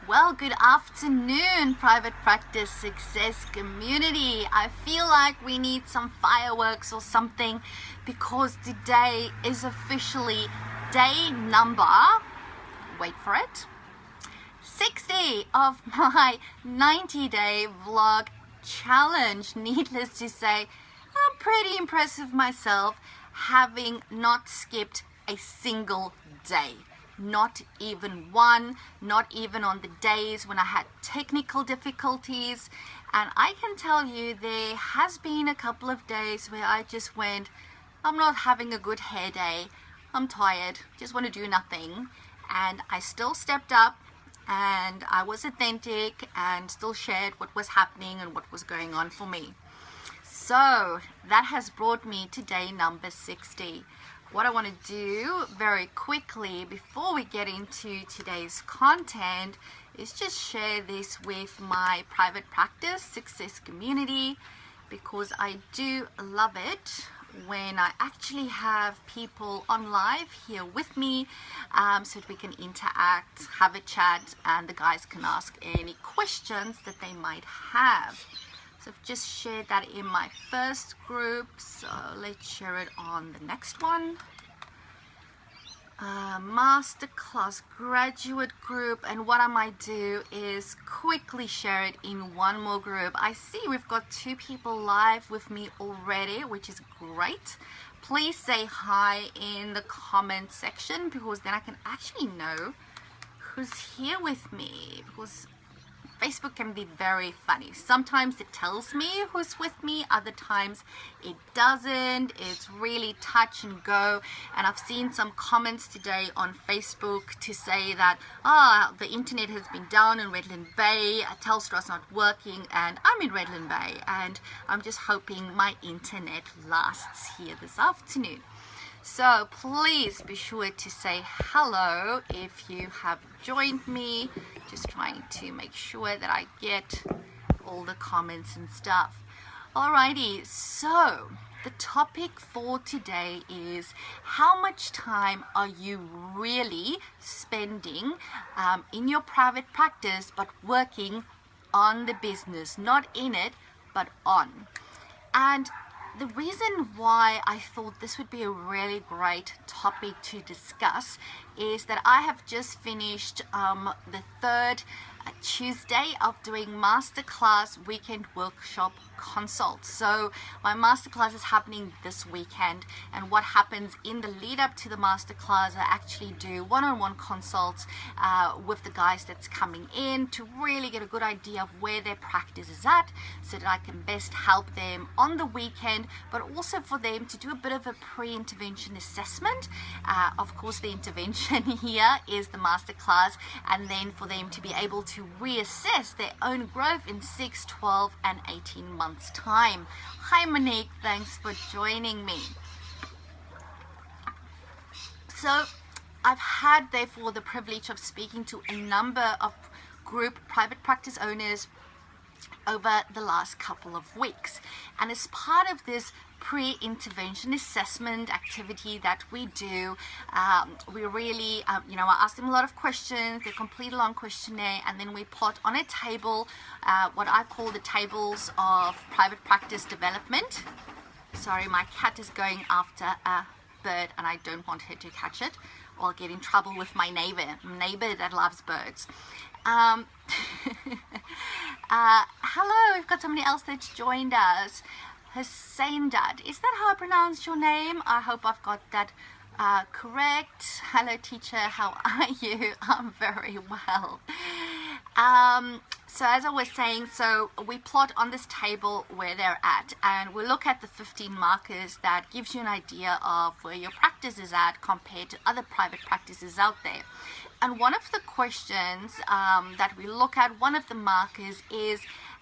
Well, good afternoon, private practice success community. I feel like we need some fireworks or something because today is officially day number, wait for it, 60 of my 90-day vlog challenge. Needless to say, I'm pretty impressed with myself having not skipped a single day. Not even one, not even on the days when I had technical difficulties. And I can tell you there has been a couple of days where I just went, I'm not having a good hair day, I'm tired, just want to do nothing. And I still stepped up and I was authentic and still shared what was happening and what was going on for me. So that has brought me to day number 60. What I want to do very quickly before we get into today's content is just share this with my private practice success community, because I do love it when I actually have people on live here with me, so that we can interact, have a chat, and the guys can ask any questions that they might have. So I've just shared that in my first group, so let's share it on the next one. Masterclass graduate group, and what I might do is quickly share it in one more group. I see we've got 2 people live with me already, which is great. Please say hi in the comment section, because then I can actually know who's here with me, because Facebook can be very funny. Sometimes it tells me who's with me, other times it doesn't. It's really touch and go. And I've seen some comments today on Facebook to say that the internet has been down in Redland Bay, Telstra's not working, and I'm in Redland Bay, and I'm just hoping my internet lasts here this afternoon. So please be sure to say hello if you have joined me. Just trying to make sure that I get all the comments and stuff. Alrighty, so the topic for today is how much time are you really spending in your private practice, but working on the business, not in it, but on. And the reason why I thought this would be a really great topic to discuss is that I have just finished the 3rd Tuesday of doing masterclass weekend workshop consults. So my masterclass is happening this weekend, and what happens in the lead up to the masterclass, I actually do one-on-one consults with the guys that's coming in to really get a good idea of where their practice is at, so that I can best help them on the weekend, but also for them to do a bit of a pre-intervention assessment. Of course, the intervention here is the masterclass, and then for them to be able to reassess their own growth in 6, 12, and 18 months time. Hi Monique, thanks for joining me. So I've had therefore the privilege of speaking to a number of group private practice owners over the last couple of weeks, and as part of this pre-intervention assessment activity that we do, we really I ask them a lot of questions. They complete a long questionnaire, and then we plot on a table what I call the tables of private practice development. Sorry, my cat is going after a bird and I don't want her to catch it, or I'll get in trouble with my neighbor that loves birds. Hello, we've got somebody else that's joined us. Hussein Dad, is that how I pronounce your name? I hope I've got that correct. Hello teacher, how are you? I'm very well. So as I was saying, so we plot on this table where they're at, and we look at the 15 markers that gives you an idea of where your practice is at compared to other private practices out there. And one of the questions that we look at, one of the markers is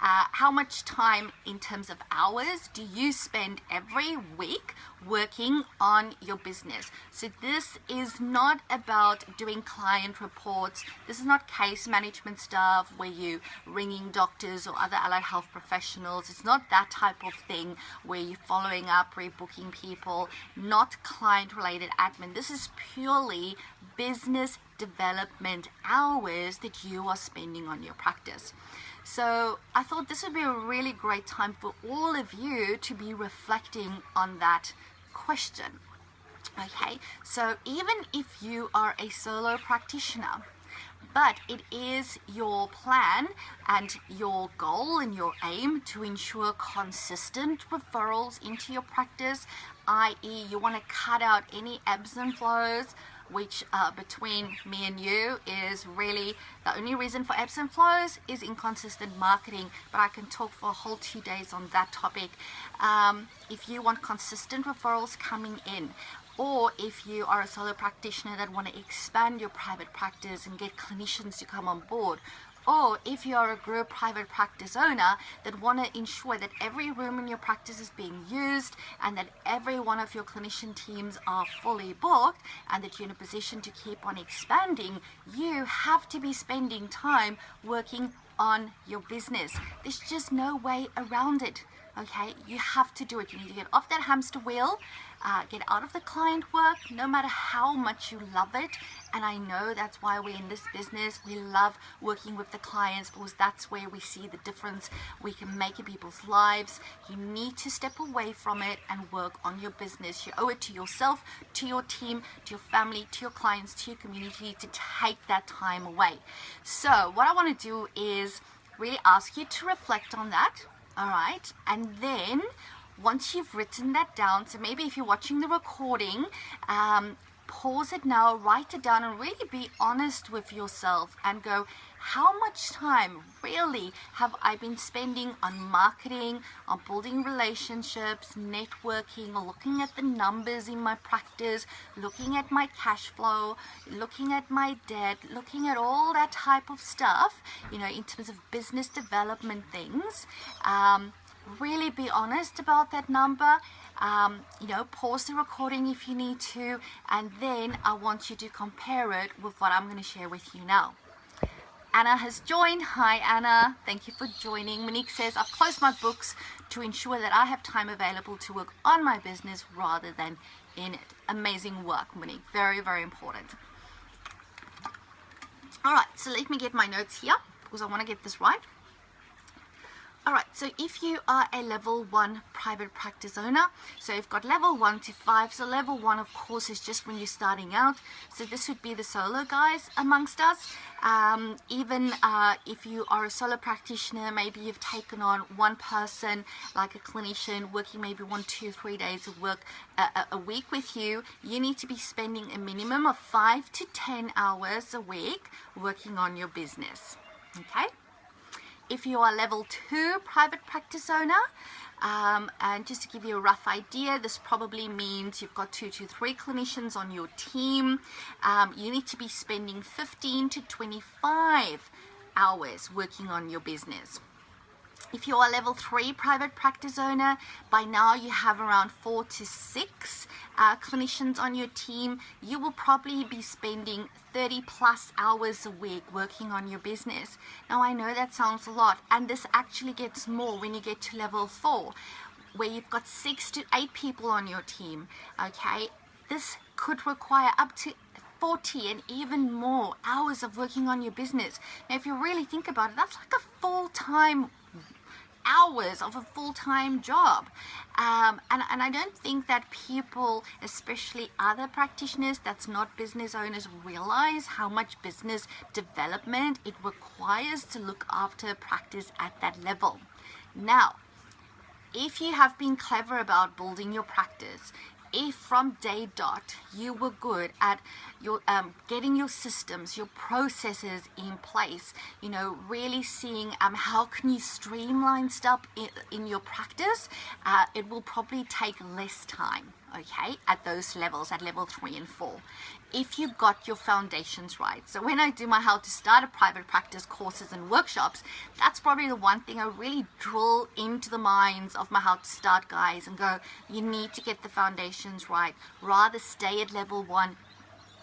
how much time in terms of hours do you spend every week working on your business. So this is not about doing client reports. This is not case management stuff where you ringing doctors or other allied health professionals. It's not that type of thing where you're following up, rebooking people, not client related admin. This is purely business development hours that you are spending on your practice. So I thought this would be a really great time for all of you to be reflecting on that question. Okay, so even if you are a solo practitioner, but it is your plan and your goal and your aim to ensure consistent referrals into your practice, i.e. you want to cut out any ebbs and flows, which between me and you is really the only reason for ebbs and flows is inconsistent marketing, but I can talk for a whole 2 days on that topic. If you want consistent referrals coming in, or if you are a solo practitioner that want to expand your private practice and get clinicians to come on board, or if you are a group private practice owner that want to ensure that every room in your practice is being used and that every one of your clinician teams are fully booked and that you're in a position to keep on expanding, you have to be spending time working on your business. There's just no way around it. Okay, you have to do it. You need to get off that hamster wheel, get out of the client work, no matter how much you love it. And I know that's why we're in this business. We love working with the clients because that's where we see the difference we can make in people's lives. You need to step away from it and work on your business. You owe it to yourself, to your team, to your family, to your clients, to your community to take that time away. So what I want to do is really ask you to reflect on that. All right, and then once you've written that down, so maybe if you're watching the recording, pause it now, write it down, and really be honest with yourself and go, how much time really have I been spending on marketing, on building relationships, networking, or looking at the numbers in my practice, looking at my cash flow, looking at my debt, looking at all that type of stuff, you know, in terms of business development things. Really be honest about that number. You know, pause the recording if you need to, and then I want you to compare it with what I'm going to share with you now. Anna has joined. Hi Anna, thank you for joining. Monique says, I've closed my books to ensure that I have time available to work on my business rather than in it. Amazing work, Monique. Very, very important. All right, so let me get my notes here because I want to get this right. All right, so if you are a level 1 private practice owner, so you've got level 1 to 5. So level 1, of course, is just when you're starting out. So this would be the solo guys amongst us. Even if you are a solo practitioner, maybe you've taken on one person, like a clinician, working maybe 1, 2, 3 days of work a week with you, you need to be spending a minimum of 5 to 10 hours a week working on your business. Okay? If you are level 2 private practice owner, and just to give you a rough idea, this probably means you've got 2 to 3 clinicians on your team. You need to be spending 15 to 25 hours working on your business. If you are level 3 private practice owner, by now you have around 4 to 6 clinicians on your team. You will probably be spending 30 plus hours a week working on your business. Now I know that sounds a lot, and this actually gets more when you get to level 4, where you've got 6 to 8 people on your team. Okay, this could require up to 40 and even more hours of working on your business. Now if you really think about it, that's like a full-time hours of a full-time job, and I don't think that people, especially other practitioners that's not business owners, realize how much business development it requires to look after a practice at that level. Now, if you have been clever about building your practice, if from day dot you were good at your getting your systems, your processes in place, you know, really seeing how can you streamline stuff in your practice, it will probably take less time, okay, at those levels, at level 3 and 4, if you got your foundations right. So when I do my how to start a private practice courses and workshops, that's probably the one thing I really drill into the minds of my how to start guys and go, you need to get the foundations right. Rather stay at level 1,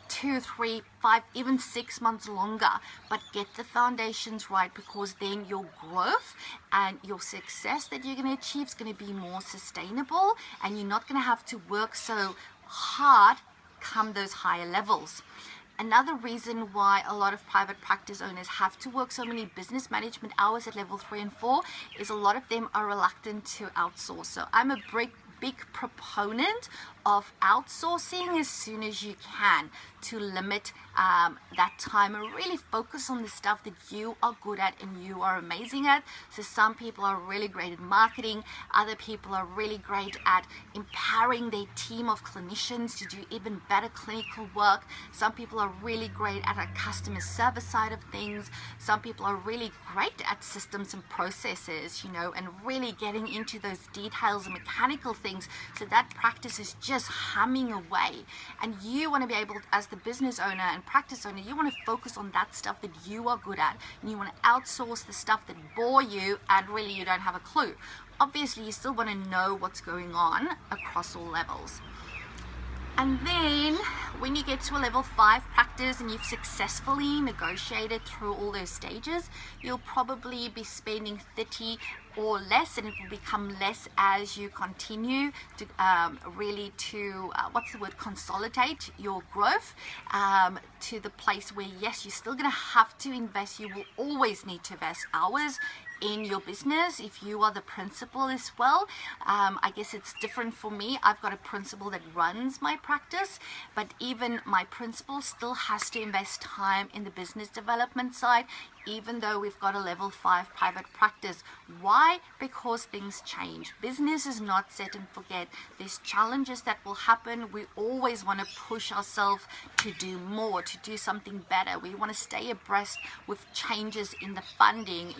2, 3, 5, even 6 months longer, but get the foundations right, because then your growth and your success that you're going to achieve is going to be more sustainable, and you're not going to have to work so hard come those higher levels. Another reason why a lot of private practice owners have to work so many business management hours at level 3 and 4 is a lot of them are reluctant to outsource. So I'm a big proponent of outsourcing as soon as you can to limit that time and really focus on the stuff that you are good at and you are amazing at. So some people are really great at marketing, other people are really great at empowering their team of clinicians to do even better clinical work. Some people are really great at a customer service side of things. Some people are really great at systems and processes, you know, and really getting into those details and mechanical things so that practice is just humming away. And you want to be able, as the business owner and practice owner, you want to focus on that stuff that you are good at, and you want to outsource the stuff that bore you and really you don't have a clue. Obviously you still want to know what's going on across all levels. And then when you get to a level 5 practice and you've successfully negotiated through all those stages, you'll probably be spending 30 or less, and it will become less as you continue to consolidate your growth to the place where, yes, you're still going to have to invest. You will always need to invest hours in your business if you are the principal as well. I guess it's different for me. I've got a principal that runs my practice, but even my principal still has to invest time in the business development side, even though we've got a level 5 private practice. Why? Because things change. Business is not set and forget. There's challenges that will happen. We always want to push ourselves to do more, to do something better. We want to stay abreast with changes in the funding,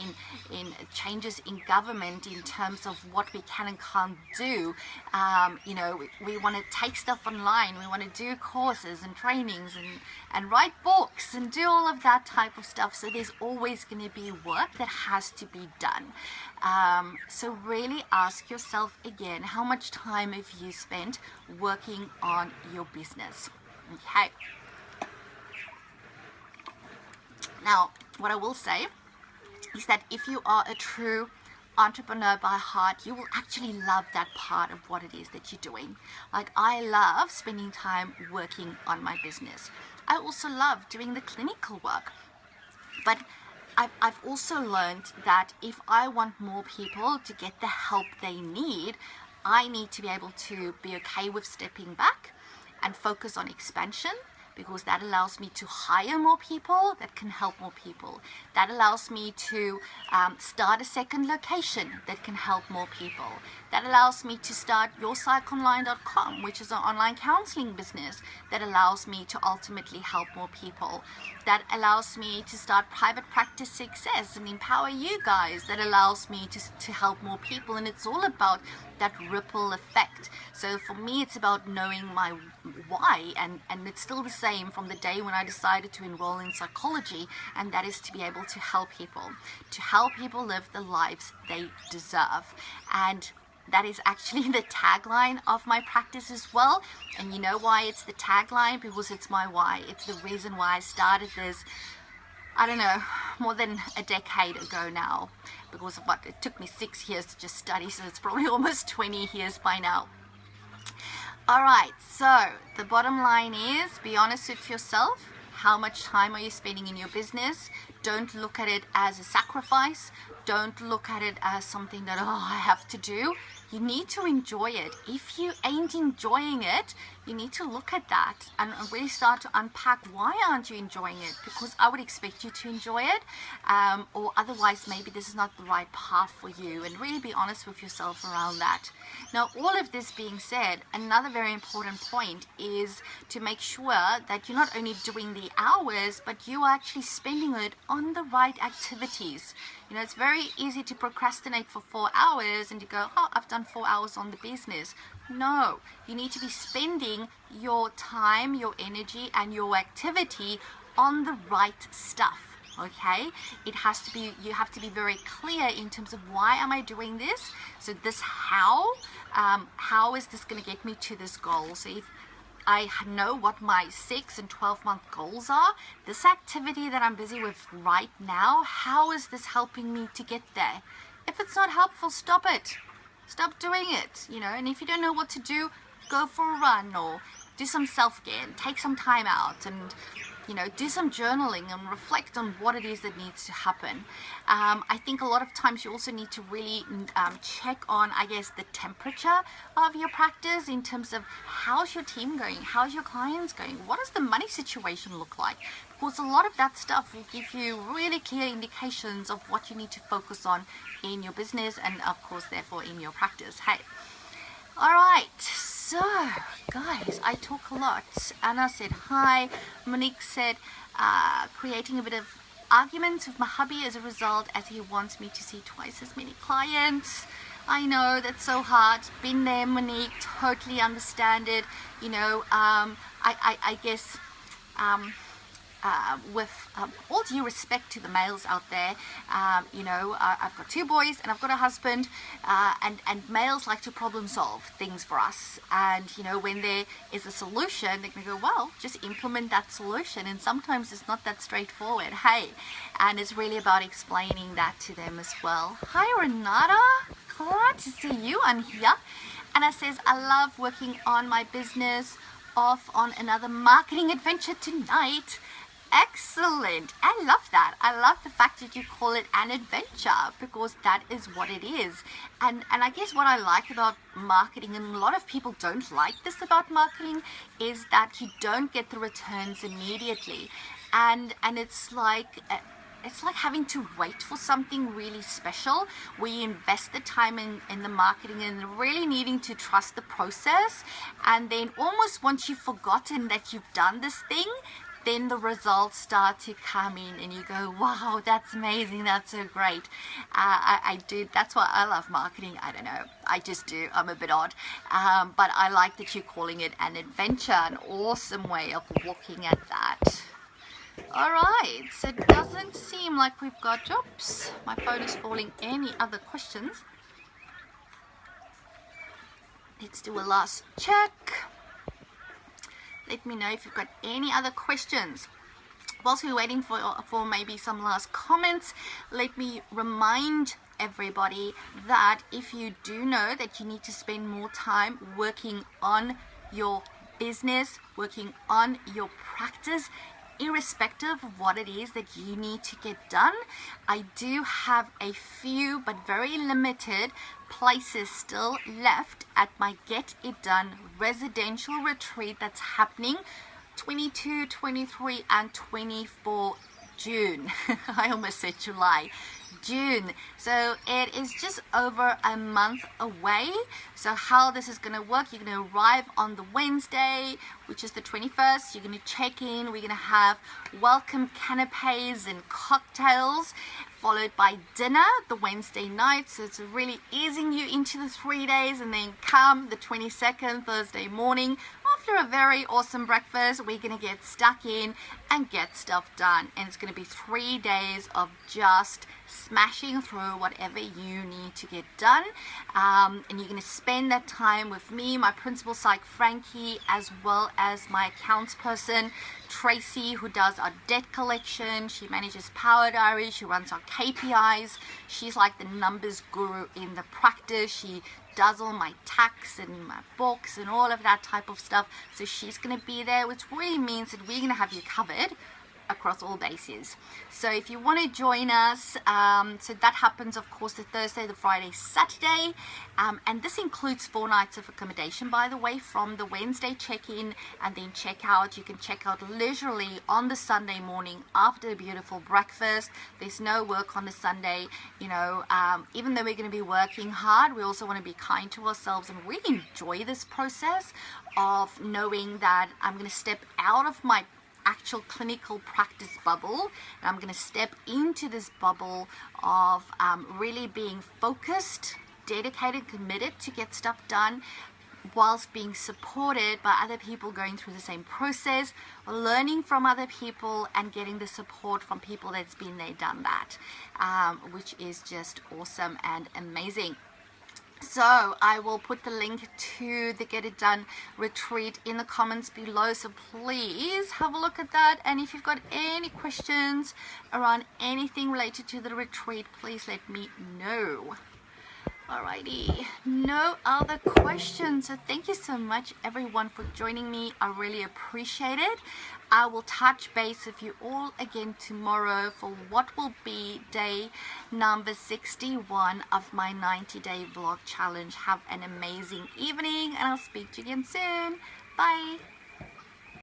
in changes in government, in terms of what we can and can't do. We want to take stuff online. We want to do courses and trainings and write books and do all of that type of stuff. So there's always going to be work that has to be done. So really ask yourself again, how much time have you spent working on your business? Okay. Now, what I will say is that if you are a true entrepreneur by heart, you will actually love that part of what it is that you're doing. Like, I love spending time working on my business. I also love doing the clinical work. But I've also learned that if I want more people to get the help they need, I need to be able to be okay with stepping back and focus on expansion, because that allows me to hire more people that can help more people. That allows me to start a second location that can help more people. That allows me to start YourPsychOnline.com, which is an online counseling business that allows me to ultimately help more people. That allows me to start Private Practice Success and empower you guys. That allows me to help more people. And it's all about that ripple effect. So for me, it's about knowing my why, and it's still the same from the day when I decided to enroll in psychology, and that is to be able to help people live the lives they deserve. And that is actually the tagline of my practice as well. And you know why it's the tagline? Because it's my why. It's the reason why I started this, I don't know, more than a decade ago now. Because of what? It took me 6 years to just study, so it's probably almost 20 years by now. Alright, so the bottom line is, be honest with yourself. How much time are you spending in your business? Don't look at it as a sacrifice. Don't look at it as something that, I have to do. You need to enjoy it. If you ain't enjoying it, you need to look at that and really start to unpack, why aren't you enjoying it? Because I would expect you to enjoy it, or otherwise maybe this is not the right path for you, and really be honest with yourself around that. Now, all of this being said, another very important point is to make sure that you're not only doing the hours, but you are actually spending it on the right activities. You know, it's very easy to procrastinate for 4 hours and to go, I've done 4 hours on the business. No, you need to be spending your time, your energy, and your activity on the right stuff. Okay, you have to be very clear in terms of, why am I doing this? So this how is this going to get me to this goal? So if I know what my 6 and 12-month goals are, this activity that I'm busy with right now, how is this helping me to get there? If it's not helpful, stop it. Stop doing it, and if you don't know what to do, go for a run or do some self-care and take some time out and do some journaling and reflect on what it is that needs to happen. I think a lot of times you also need to really check on, I guess, the temperature of your practice in terms of how's your team going, how's your clients going, what does the money situation look like? Because a lot of that stuff will give you really clear indications of what you need to focus on in your business and, of course, therefore in your practice. Hey, all right. So, guys, I talk a lot. Anna said hi. Monique said, creating a bit of arguments with my hubby as a result, as he wants me to see twice as many clients. I know, that's so hard. Been there, Monique. Totally understand it. I guess... with all due respect to the males out there, I've got 2 boys and I've got a husband, and males like to problem solve things for us. And when there is a solution, they're going to go, well, just implement that solution. And sometimes it's not that straightforward. Hey, and it's really about explaining that to them as well. Hi, Renata. Glad to see you on here. Anna says, I love working on my business, off on another marketing adventure tonight. Excellent. I love that. I love the fact that you call it an adventure, because that is what it is. And I guess what I like about marketing, and a lot of people don't like this about marketing, is that you don't get the returns immediately. And it's like having to wait for something really special, where you invest the time in the marketing and really needing to trust the process. And then almost once you've forgotten that you've done this thing, then the results start to come in and you go, wow, that's amazing, that's so great. I do. That's why I love marketing. I don't know, I just do. I'm a bit odd, but I like that you're calling it an adventure, an awesome way of looking at that. All right, so it doesn't seem like we've got, oops, my phone is falling, any other questions. Let's do a last check. Let me know if you've got any other questions. Whilst we're waiting for maybe some last comments, let me remind everybody that if you do know that you need to spend more time working on your business, working on your practice, irrespective of what it is that you need to get done, I do have a few but very limited places still left at my Get It Done residential retreat that's happening 22, 23 and 24 June. I almost said July. June. So it is just over a month away. So how this is going to work, you're going to arrive on the Wednesday, which is the 21st. You're going to check in. We're going to have welcome canapes and cocktails, followed by dinner the Wednesday night. So it's really easing you into the 3 days, and then come the 22nd, Thursday morning, after a very awesome breakfast, we're going to get stuck in and get stuff done. And it's going to be 3 days of just smashing through whatever you need to get done. And you're going to spend that time with me, my principal psych Frankie, as well as my accounts person Tracy, who does our debt collection. She manages Power Diary. She runs our KPIs. She's like the numbers guru in the practice. She does all my tax and my books and all of that type of stuff. So she's going to be there, which really means that we're going to have you covered across all bases. So if you want to join us, so that happens of course the Thursday, the Friday, Saturday, and this includes 4 nights of accommodation, by the way, from the Wednesday check-in and then check-out. You can check out leisurely on the Sunday morning after a beautiful breakfast. There's no work on the Sunday, you know, even though we're going to be working hard, we also want to be kind to ourselves and really enjoy this process of knowing that I'm going to step out of my actual clinical practice bubble, and I'm going to step into this bubble of really being focused, dedicated, committed to get stuff done, whilst being supported by other people going through the same process, learning from other people and getting the support from people that's been there, done that, which is just awesome and amazing. So I will put the link to the Get It Done retreat in the comments below, so please have a look at that. And if you've got any questions around anything related to the retreat, please let me know. Alrighty, no other questions. So thank you so much everyone for joining me. I really appreciate it. I will touch base with you all again tomorrow for what will be day number 61 of my 90-day vlog challenge. Have an amazing evening and I'll speak to you again soon. Bye.